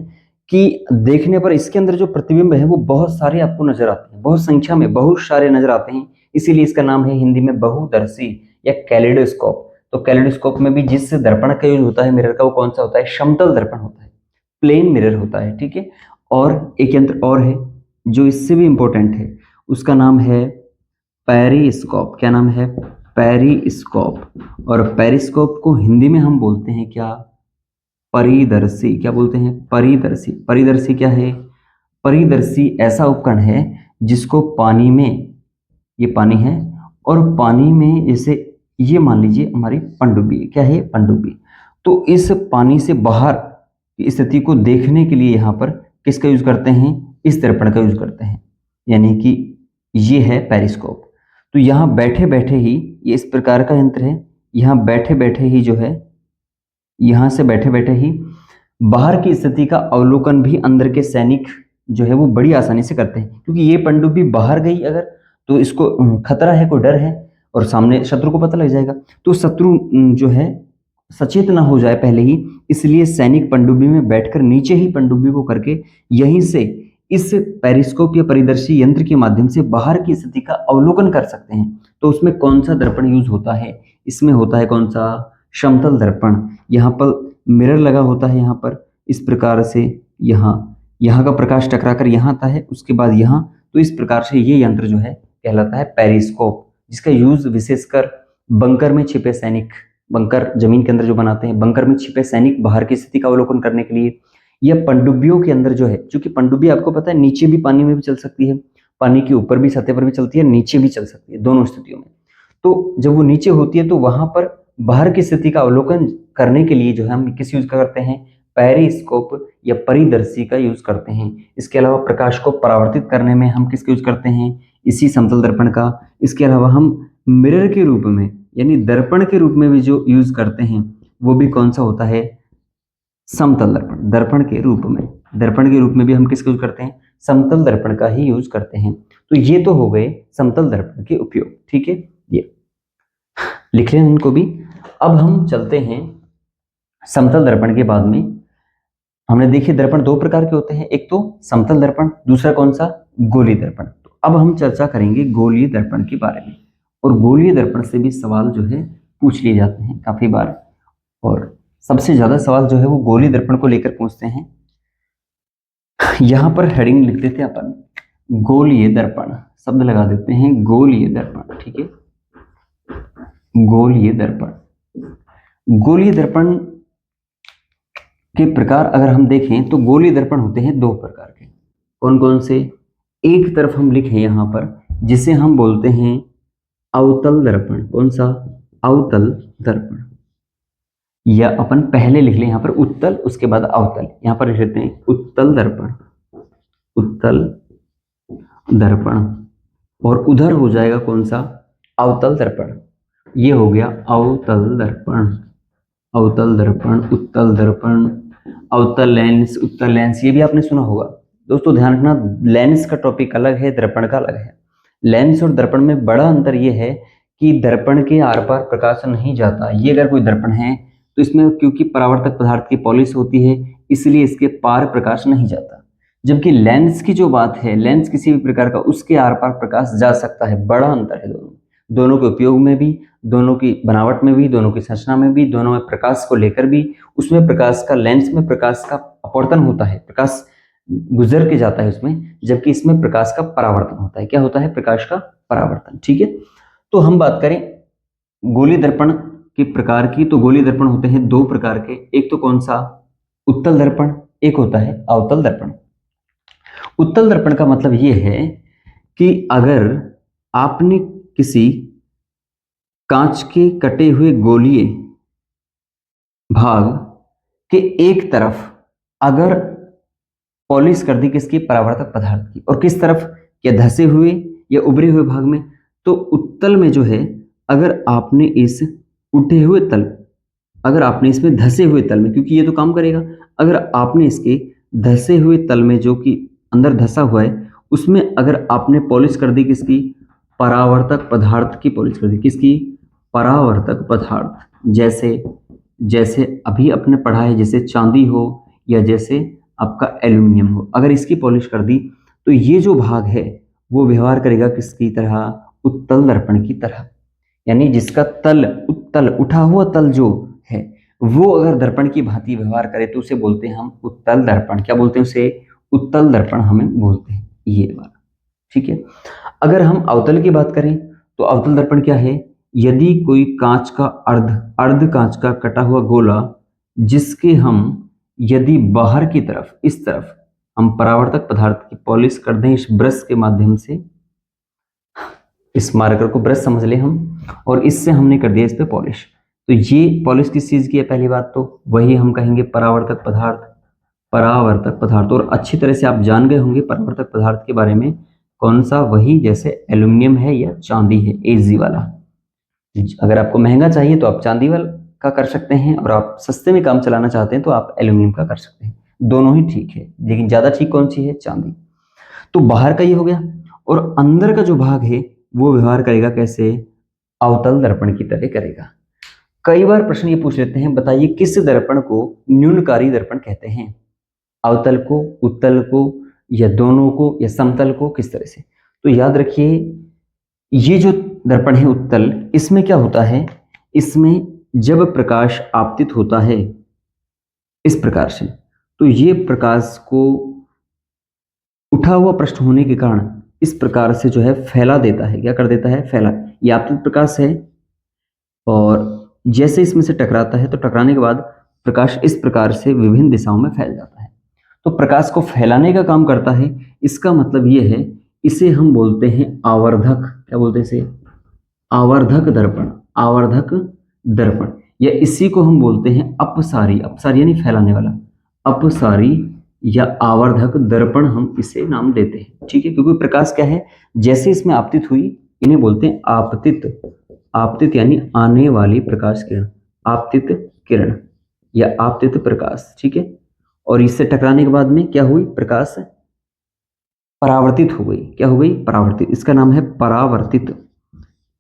कि देखने पर इसके अंदर जो प्रतिबिंब है वो बहुत सारे आपको नजर आते हैं, बहुत संख्या में, बहुत सारे नजर आते हैं। इसीलिए इसका नाम है हिंदी में बहुदर्शी या कैलिडोस्कोप। तो कैलिडोस्कोप में भी जिस दर्पण का यूज होता है मिरर का, वो कौन सा होता है? समतल दर्पण होता है, प्लेन मिरर होता है, ठीक है। और एक यंत्र और है जो इससे भी इंपॉर्टेंट है, उसका नाम है पेरिस्कोप। क्या नाम है? पेरिस्कोप। और पेरिस्कोप को हिंदी में हम बोलते हैं क्या? परिदर्शी। क्या बोलते हैं? परिदर्शी। परिदर्शी क्या है? परिदर्शी ऐसा उपकरण है जिसको पानी में, ये पानी है, और पानी में जैसे ये मान लीजिए हमारी पनडुब्बी है। क्या है? पनडुब्बी। तो इस पानी से बाहर की स्थिति को देखने के लिए यहाँ पर किसका यूज करते हैं? इस दर्पण का यूज करते हैं, यानी कि ये है पेरिस्कोप। तो यहाँ बैठे बैठे ही, ये इस प्रकार का यंत्र है, यहाँ बैठे बैठे ही जो है, यहाँ से बैठे बैठे ही बाहर की स्थिति का अवलोकन भी अंदर के सैनिक जो है वो बड़ी आसानी से करते हैं, क्योंकि ये पनडुब्बी बाहर गई अगर, तो इसको खतरा है, कोई डर है, और सामने शत्रु को पता लग जाएगा, तो शत्रु जो है सचेत ना हो जाए पहले ही, इसलिए सैनिक पनडुब्बी में बैठकर नीचे ही पनडुब्बी को करके यहीं से इस पेरिस्कोप या परिदर्शी यंत्र के माध्यम से बाहर की स्थिति का अवलोकन कर सकते हैं। तो उसमें कौन सा दर्पण यूज होता है? इसमें होता है कौन सा? समतल दर्पण। यहाँ पर मिरर लगा होता है, यहाँ पर इस प्रकार से, यहाँ का प्रकाश टकरा कर यहाँ आता है, उसके बाद यहाँ, तो इस प्रकार से ये यंत्र जो है कहलाता है पेरिस्कोप, जिसका यूज विशेषकर बंकर में छिपे सैनिक, बंकर जमीन के अंदर जो बनाते हैं, बंकर में छिपे सैनिक बाहर की स्थिति का अवलोकन करने के लिए, या पनडुब्बियों के अंदर जो है, क्योंकि पनडुब्बी आपको पता है नीचे भी पानी में भी चल सकती है, पानी के ऊपर भी सतह पर भी चलती है, नीचे भी चल सकती है, दोनों स्थितियों में। तो जब वो नीचे होती है तो वहां पर बाहर की स्थिति का अवलोकन करने के लिए जो है हम किस यूज करते हैं? पेरिस्कोप या परिदर्शी का यूज करते हैं। इसके अलावा प्रकाश को परावर्तित करने में हम किसका यूज करते हैं? इसी समतल दर्पण का। इसके अलावा हम मिरर के रूप में, यानी दर्पण के रूप में भी जो यूज करते हैं, वो भी कौन सा होता है? समतल दर्पण। दर्पण के रूप में, दर्पण के रूप में भी हम किसका यूज करते हैं? समतल दर्पण का ही यूज करते हैं। तो ये तो हो गए समतल दर्पण के उपयोग, ठीक है, ये लिख लें इनको भी। अब हम चलते हैं समतल दर्पण के बाद में। हमने देखिए दर्पण दो प्रकार के होते हैं, एक तो समतल दर्पण, दूसरा कौन सा? गोलीय दर्पण। तो अब हम चर्चा करेंगे गोलीय दर्पण के बारे में। और गोलीय दर्पण से भी सवाल जो है पूछ लिए जाते हैं काफी बार, और सबसे ज्यादा सवाल जो है वो गोलीय दर्पण को लेकर पूछते हैं। यहां पर हेडिंग लिख देते हैं अपन, गोलीय दर्पण, शब्द लगा देते हैं गोलीय दर्पण, ठीक है। गोलीय दर्पण। गोलीय दर्पण के प्रकार अगर हम देखें तो गोलीय दर्पण होते हैं दो प्रकार के। कौन कौन से? एक तरफ हम लिखें यहां पर, जिसे हम बोलते हैं अवतल दर्पण। कौन सा? अवतल दर्पण। या अपन पहले लिख लें यहां पर उत्तल, उसके बाद अवतल। यहां पर लिख लेते हैं उत्तल दर्पण, उत्तल दर्पण। और उधर हो जाएगा कौन सा? अवतल दर्पण। ये हो गया अवतल दर्पण, अवतल दर्पण, उत्तल दर्पण, अवतल लेंस, उत्तल लेंस, ये भी आपने सुना होगा। दोस्तों ध्यान रखना, लेंस का टॉपिक अलग है, दर्पण का अलग है। लेंस और दर्पण में बड़ा अंतर ये है कि दर्पण के आर पार प्रकाश नहीं जाता। ये अगर कोई दर्पण है तो इसमें क्योंकि परावर्तक पदार्थ की पॉलिश होती है, इसलिए इसके पार प्रकाश नहीं जाता। जबकि लेंस की जो बात है, लेंस किसी भी प्रकार का, उसके आर पार प्रकाश जा सकता है। बड़ा अंतर है दोनों के उपयोग में भी, दोनों की बनावट में भी, दोनों की संरचना में भी, दोनों में प्रकाश को लेकर भी। उसमें प्रकाश का, लेंस में प्रकाश का अपवर्तन होता है, प्रकाश गुजर के जाता है उसमें, जबकि इसमें प्रकाश का परावर्तन होता है। क्या होता है? प्रकाश का परावर्तन, ठीक है। तो हम बात करें गोलीय दर्पण के प्रकार की, तो गोलीय दर्पण होते हैं दो प्रकार के। एक तो कौन सा? उत्तल दर्पण, एक होता है अवतल दर्पण। उत्तल दर्पण का मतलब यह है कि अगर आपने किसी कांच के कटे हुए गोलीय भाग के एक तरफ अगर पॉलिश कर दी किसकी? परावर्तक पदार्थ की, और किस तरफ? या धसे हुए या उभरे हुए भाग में। तो उत्तल में जो है, अगर आपने इस उठे हुए तल, अगर आपने इसमें धसे हुए तल में, क्योंकि ये तो काम करेगा, अगर आपने इसके धसे हुए तल में जो कि अंदर धसा हुआ है, उसमें अगर आपने पॉलिश कर दी किसकी? परावर्तक पदार्थ की पॉलिश कर दी। किसकी? परावर्तक पदार्थ। जैसे जैसे अभी आपने पढ़ा है, जैसे चांदी हो या जैसे आपका एल्यूमिनियम हो, अगर इसकी पॉलिश कर दी तो ये जो भाग है वो व्यवहार करेगा किसकी तरह? उत्तल दर्पण की तरह। यानी जिसका तल, उत्तल, उठा हुआ तल जो है वो अगर दर्पण की भांति व्यवहार करे तो उसे बोलते हैं हम उत्तल दर्पण। क्या बोलते हैं उसे? उत्तल दर्पण हमें बोलते हैं, ये वाला। ठीक है। अगर हम अवतल की बात करें तो अवतल दर्पण क्या है? यदि कोई कांच का अर्ध कांच का कटा हुआ गोला, जिसके हम यदि बाहर की तरफ, इस तरफ हम परावर्तक पदार्थ की पॉलिश कर दें इस ब्रश के माध्यम से, इस मार्कर को ब्रश समझ लें हम, और इससे हमने कर दिया इस पे पॉलिश, तो ये पॉलिश किस चीज की है? पहली बात तो वही हम कहेंगे परावर्तक पदार्थ, परावर्तक पदार्थ। और अच्छी तरह से आप जान गए होंगे परावर्तक पदार्थ के बारे में, कौन सा? वही जैसे एल्यूमिनियम है या चांदी है, एजी वाला। अगर आपको महंगा चाहिए तो आप चांदी वाला का कर सकते हैं, और आप सस्ते में काम चलाना चाहते हैं तो आप एल्यूमिनियम का कर सकते हैं। दोनों ही ठीक है, लेकिन ज्यादा ठीक कौन सी है? चांदी। तो बाहर का ये हो गया, और अंदर का जो भाग है वो व्यवहार करेगा कैसे? अवतल दर्पण की तरह करेगा। कई बार प्रश्न ये पूछ लेते हैं, बताइए किस दर्पण को न्यूनकारी दर्पण कहते हैं? अवतल को, उत्तल को, या दोनों को, या समतल को, किस तरह से? तो याद रखिए, ये जो दर्पण है उत्तल, इसमें क्या होता है? इसमें जब प्रकाश आपतित होता है इस प्रकार से, तो ये प्रकाश को उठा हुआ पृष्ठ होने के कारण इस प्रकार से जो है फैला देता है। क्या कर देता है? फैला। ये आपतित प्रकाश है, और जैसे इसमें से टकराता है तो टकराने के बाद प्रकाश इस प्रकार से विभिन्न दिशाओं में फैल जाता है, तो प्रकाश को फैलाने का काम करता है। इसका मतलब ये है, इसे हम बोलते हैं आवर्धक। क्या बोलते हैं इसे? आवर्धक दर्पण, आवर्धक दर्पण, या इसी को हम बोलते हैं अपसारी। अपसारी यानी फैलाने वाला, अपसारी या आवर्धक दर्पण हम इसे नाम देते हैं। ठीक है, क्योंकि प्रकाश क्या है, जैसे इसमें आपतित हुई, इन्हें बोलते हैं आपतित। आपतित यानी आने वाली प्रकाश किरण, आपतित किरण या आपतित प्रकाश। ठीक है, और इससे टकराने के बाद में क्या हुई? प्रकाश परावर्तित हो गई। क्या हो गई? परावर्तित। इसका नाम है परावर्तित,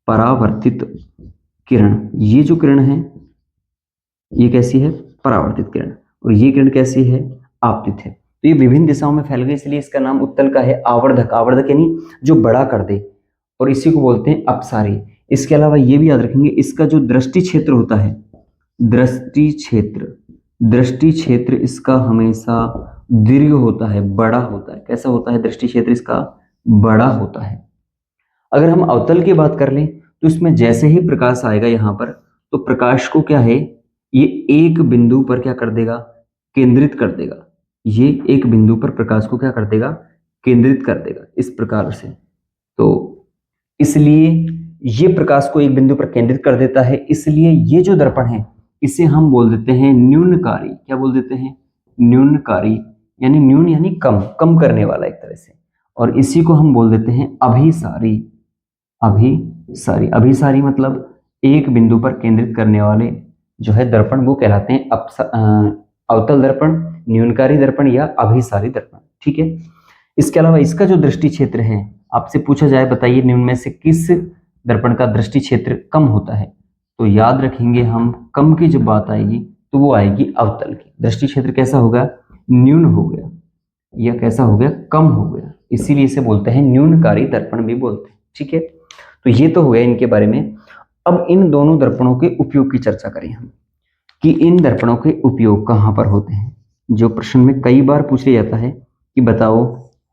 परावर्तित किरण। ये जो किरण है ये कैसी है? परावर्तित किरण। और ये किरण कैसी है? आपतित है। तो ये विभिन्न दिशाओं में फैल गई, इसलिए इसका नाम उत्तल का है आवर्धक। आवर्धक यानी जो बड़ा कर दे, और इसी को बोलते हैं अपसारी। इसके अलावा ये भी याद रखेंगे, इसका जो दृष्टि क्षेत्र होता है, दृष्टि क्षेत्र, दृष्टि क्षेत्र इसका हमेशा दीर्घ होता है, बड़ा होता है। कैसा होता है? दृष्टि क्षेत्र इसका बड़ा होता है। अगर हम अवतल की बात कर लें तो इसमें जैसे ही प्रकाश आएगा यहाँ पर, तो प्रकाश को क्या है, ये एक बिंदु पर क्या कर देगा? केंद्रित कर देगा। ये एक बिंदु पर प्रकाश को क्या कर देगा? केंद्रित कर देगा, इस प्रकार से। तो इसलिए ये प्रकाश को एक बिंदु पर केंद्रित कर देता है, इसलिए ये जो दर्पण है इसे हम बोल देते हैं न्यूनकारी। क्या बोल देते हैं? न्यूनकारी, यानी न्यून यानी कम, कम करने वाला एक तरह से। और इसी को हम बोल देते हैं अभिसारी। अभिसारी, अभिसारी मतलब एक बिंदु पर केंद्रित करने वाले जो है दर्पण, वो कहलाते हैं अवतल दर्पण, न्यूनकारी दर्पण या अभिसारी दर्पण। ठीक है। इसके अलावा इसका जो दृष्टि क्षेत्र है, आपसे पूछा जाए बताइए निम्न में से किस दर्पण का दृष्टि क्षेत्र कम होता है, तो याद रखेंगे हम, कम की जब बात आएगी तो वो आएगी अवतल की। दृष्टि क्षेत्र कैसा होगा? न्यून हो गया, या कैसा हो गया? कम हो गया, इसीलिए इसे बोलते हैं न्यूनकारी दर्पण भी बोलते हैं। ठीक है, तो ये तो हो गया इनके बारे में। अब इन दोनों दर्पणों के उपयोग की चर्चा करें हम, कि इन दर्पणों के उपयोग कहाँ पर होते हैं। जो प्रश्न में कई बार पूछ लिया जाता है कि बताओ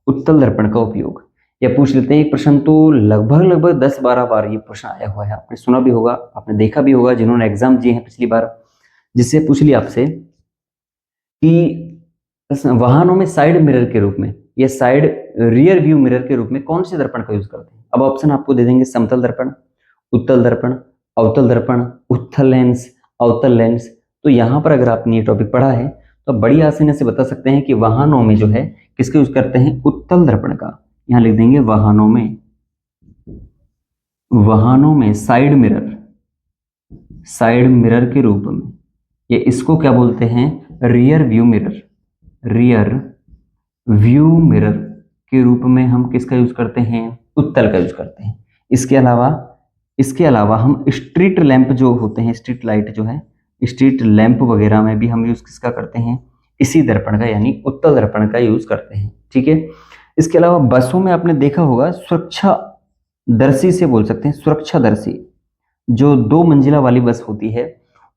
उत्तल दर्पण का उपयोग, या पूछ लेते हैं एक प्रश्न, तो लगभग 10-12 बार ये प्रश्न आया हुआ है, आपने सुना भी होगा, आपने देखा भी होगा, जिन्होंने एग्जाम दिए हैं पिछली बार, जिससे पूछ लिया आपसे कि वाहनों में साइड मिरर के रूप में या साइड रियर व्यू मिरर के रूप में कौन से दर्पण का यूज करते हैं। अब ऑप्शन आपको दे देंगे, समतल दर्पण, उत्तल दर्पण, अवतल दर्पण, उत्तल लेंस, अवतल लेंस। तो यहाँ पर अगर आपने ये टॉपिक पढ़ा है तो बड़ी आसानी से बता सकते हैं कि वाहनों में जो है किसका यूज करते हैं? उत्तल दर्पण का। यहाँ लिख देंगे वाहनों में, वाहनों में साइड मिरर, साइड मिरर के रूप में, ये इसको क्या बोलते हैं? Rear view mirror, rear view mirror के रूप में हम किसका यूज करते हैं? उत्तल का यूज करते हैं। इसके अलावा हम स्ट्रीट लैंप जो होते हैं, स्ट्रीट लाइट जो है, स्ट्रीट लैंप वगैरह में भी हम यूज किसका करते हैं? इसी दर्पण का, यानी उत्तल दर्पण का यूज करते हैं। ठीक है। इसके अलावा बसों में आपने देखा होगा सुरक्षा दर्शी से बोल सकते हैं, सुरक्षा दर्शी, जो 2 मंजिला वाली बस होती है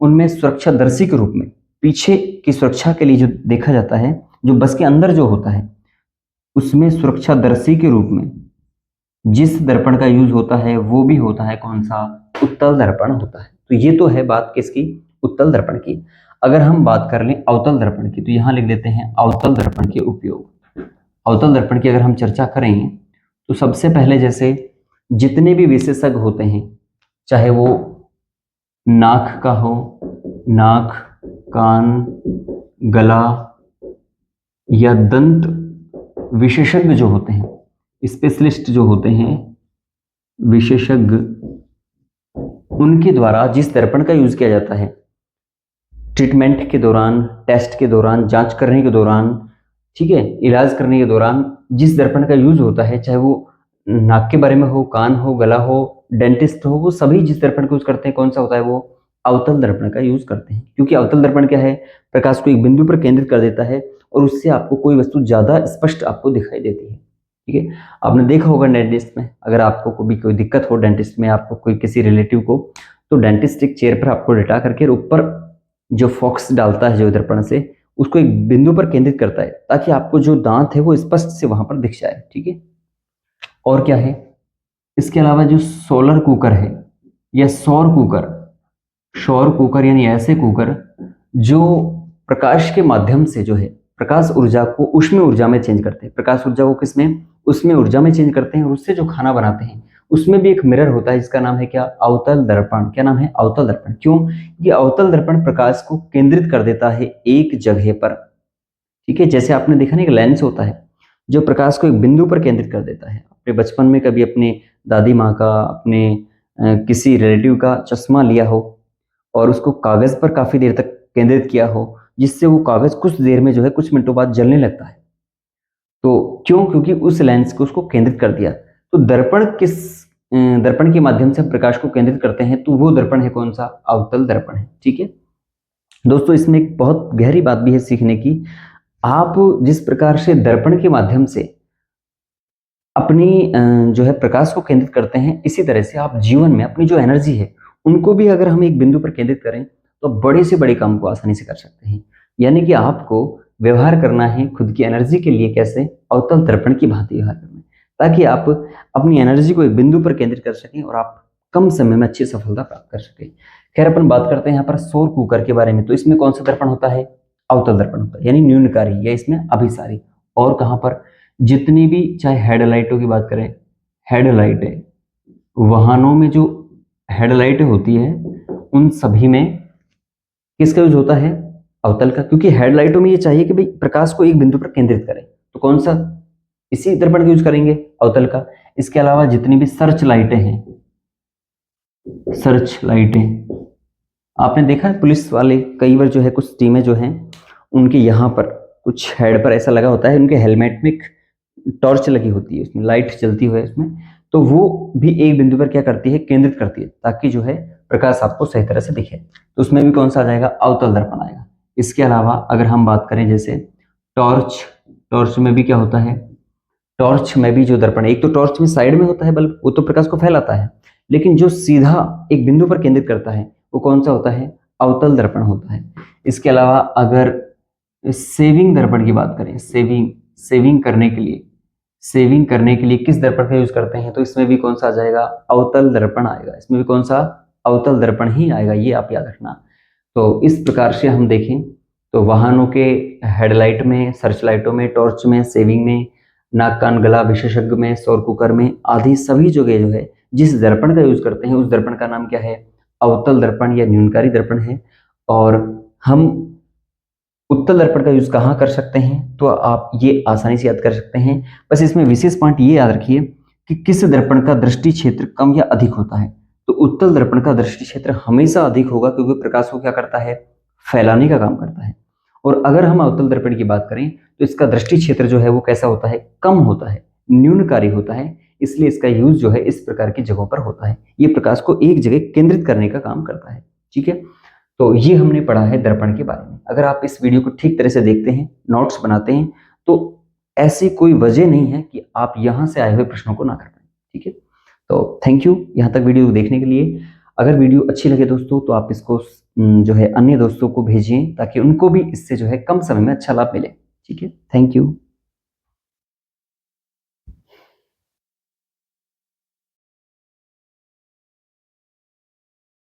उनमें सुरक्षादर्शी के रूप में पीछे की सुरक्षा के लिए जो देखा जाता है, जो बस के अंदर जो होता है उसमें सुरक्षादर्शी के रूप में जिस दर्पण का यूज होता है वो भी होता है कौन सा, उत्तल दर्पण होता है। तो ये तो है बात किसकी, उत्तल दर्पण की। अगर हम बात कर लें अवतल दर्पण की तो यहां लिख देते हैं अवतल दर्पण के उपयोग। अवतल दर्पण की अगर हम चर्चा करें तो सबसे पहले जैसे जितने भी विशेषज्ञ होते हैं, चाहे वो नाक का हो, नाक, कान, गला, या दंत विशेषज्ञ जो होते हैं, स्पेशलिस्ट जो होते हैं, विशेषज्ञ, उनके द्वारा जिस दर्पण का यूज किया जाता है ट्रीटमेंट के दौरान, टेस्ट के दौरान, जांच करने के दौरान, ठीक है, इलाज करने के दौरान जिस दर्पण का यूज होता है, चाहे वो नाक के बारे में हो, कान हो, गला हो, डेंटिस्ट हो, वो सभी जिस दर्पण का यूज करते हैं कौन सा होता है, वो अवतल दर्पण का यूज करते हैं। क्योंकि अवतल दर्पण क्या है, प्रकाश को एक बिंदु पर केंद्रित कर देता है और उससे आपको कोई वस्तु ज्यादा स्पष्ट आपको दिखाई देती है। ठीक है, आपने देखा होगा डेंटिस्ट में, अगर आपको कभी कोई दिक्कत हो डेंटिस्ट में, आपको कोई किसी रिलेटिव को, तो डेंटिस्ट एक चेयर पर आपको लेटा करके ऊपर जो फोकस डालता है जो दर्पण से, उसको एक बिंदु पर केंद्रित करता है ताकि आपको जो दांत है वो स्पष्ट से वहां पर दिख जाए। ठीक है, और क्या है, इसके अलावा जो सोलर कुकर है या सौर कुकर, सौर कुकर यानी ऐसे कुकर जो प्रकाश के माध्यम से जो है प्रकाश ऊर्जा को उष्मीय ऊर्जा में चेंज करते हैं, प्रकाश ऊर्जा को किसमें, उष्मीय ऊर्जा में चेंज करते हैं, और उससे जो खाना बनाते हैं उसमें भी एक मिरर होता है जिसका नाम है क्या, अवतल दर्पण। क्या नाम है, अवतल दर्पण। क्यों, ये अवतल दर्पण प्रकाश को केंद्रित कर देता है एक जगह पर। ठीक है, जैसे आपने देखा ना एक लेंस होता है जो प्रकाश को एक बिंदु पर केंद्रित कर देता है। अपने बचपन में कभी अपने दादी माँ का, अपने किसी रिलेटिव का चश्मा लिया हो और उसको कागज पर काफी देर तक केंद्रित किया हो, जिससे वो कागज कुछ देर में जो है कुछ मिनटों बाद जलने लगता है। तो क्यों, क्योंकि उस लेंस को उसको केंद्रित कर दिया। तो दर्पण दर्पण के माध्यम से हम प्रकाश को केंद्रित करते हैं, तो वो दर्पण है कौन सा, अवतल दर्पण है। ठीक है दोस्तों, इसमें एक बहुत गहरी बात भी है सीखने की। आप जिस प्रकार से दर्पण के माध्यम से अपनी जो है प्रकाश को केंद्रित करते हैं, इसी तरह से आप जीवन में अपनी जो एनर्जी है उनको भी अगर हम एक बिंदु पर केंद्रित करें तो बड़े से बड़े काम को आसानी से कर सकते हैं। यानी कि आपको व्यवहार करना है खुद की एनर्जी के लिए कैसे, अवतल दर्पण की भांति व्यवहार करना है, ताकि आप अपनी एनर्जी को एक बिंदु पर केंद्रित कर सकें और आप कम समय में अच्छी सफलता प्राप्त कर सकें। खैर, अपन बात करते हैं यहाँ पर सौर कुकर के बारे में। तो इसमें कौन सा दर्पण होता है, अवतल दर्पण होता है, यानी न्यूनकारी या इसमें अभिसारी। और कहाँ पर, जितनी भी, चाहे हेडलाइटों की बात करें, हेडलाइट है, वाहनों में जो हेडलाइट होती है उन सभी में किसका यूज होता है, अवतल का। क्योंकि हेडलाइटों में ये चाहिए कि भाई प्रकाश को एक बिंदु पर केंद्रित करें, तो कौन सा, इसी दर्पण का यूज करेंगे, अवतल का। इसके अलावा जितनी भी सर्च लाइटें हैं, सर्च लाइटें आपने देखा है पुलिस वाले कई बार जो है कुछ टीमें जो हैं उनके यहाँ पर कुछ हेड पर ऐसा लगा होता है, उनके हेलमेट में एक टॉर्च लगी होती है, उसमें लाइट जलती हुई है उसमें, तो वो भी एक बिंदु पर क्या करती है, केंद्रित करती है, ताकि जो है प्रकाश आपको सही तरह से दिखे। तो उसमें भी कौन सा आ जाएगा, अवतल दर्पण आएगा। इसके अलावा अगर हम बात करें जैसे टॉर्च, टॉर्च में भी क्या होता है, टॉर्च में भी जो दर्पण है, एक तो टॉर्च में साइड में होता है बल्ब, वो तो प्रकाश को फैलाता है, लेकिन जो सीधा एक बिंदु पर केंद्रित करता है वो कौन सा होता है, अवतल दर्पण होता है। इसके अलावा अगर सेविंग दर्पण की बात करें, सेविंग करने के लिए, सेविंग करने के लिए किस दर्पण का यूज करते हैं, तो इसमें भी कौन सा आ जाएगा, अवतल दर्पण आएगा। इसमें भी कौन सा, अवतल दर्पण ही आएगा, ये आप याद रखना। तो इस प्रकार से हम देखें तो वाहनों के हेडलाइट में, सर्च लाइटों में, टॉर्च में, सेविंग में, नाक कान गला विशेषज्ञ में, सौर कुकर में आदि सभी जगह जो है जिस दर्पण का यूज करते हैं उस दर्पण का नाम क्या है, अवतल दर्पण या न्यूनकारी दर्पण है। और हम उत्तल दर्पण का यूज कहाँ कर सकते हैं, तो आप ये आसानी से याद कर सकते हैं। बस इसमें विशेष पॉइंट ये याद रखिए कि किस दर्पण का दृष्टि क्षेत्र कम या अधिक होता है। तो उत्तल दर्पण का दृष्टि क्षेत्र हमेशा अधिक होगा, क्योंकि प्रकाश को क्या करता है, फैलाने का काम करता है। और अगर हम अवतल दर्पण की बात करें तो इसका दृष्टि क्षेत्र जो है वो कैसा होता है, कम होता है, न्यूनकारी होता है। इसलिए इसका यूज जो है इस प्रकार की जगहों पर होता है, ये प्रकाश को एक जगह केंद्रित करने का काम करता है। ठीक है, तो ये हमने पढ़ा है दर्पण के बारे में। अगर आप इस वीडियो को ठीक तरह से देखते हैं, नोट्स बनाते हैं, तो ऐसी कोई वजह नहीं है कि आप यहाँ से आए हुए प्रश्नों को ना कर पाए। ठीक है, तो थैंक यू यहाँ तक वीडियो देखने के लिए। अगर वीडियो अच्छी लगे दोस्तों तो आप इसको जो है अन्य दोस्तों को भेजिए ताकि उनको भी इससे जो है कम समय में अच्छा लाभ मिले। ठीक है, थैंक यू।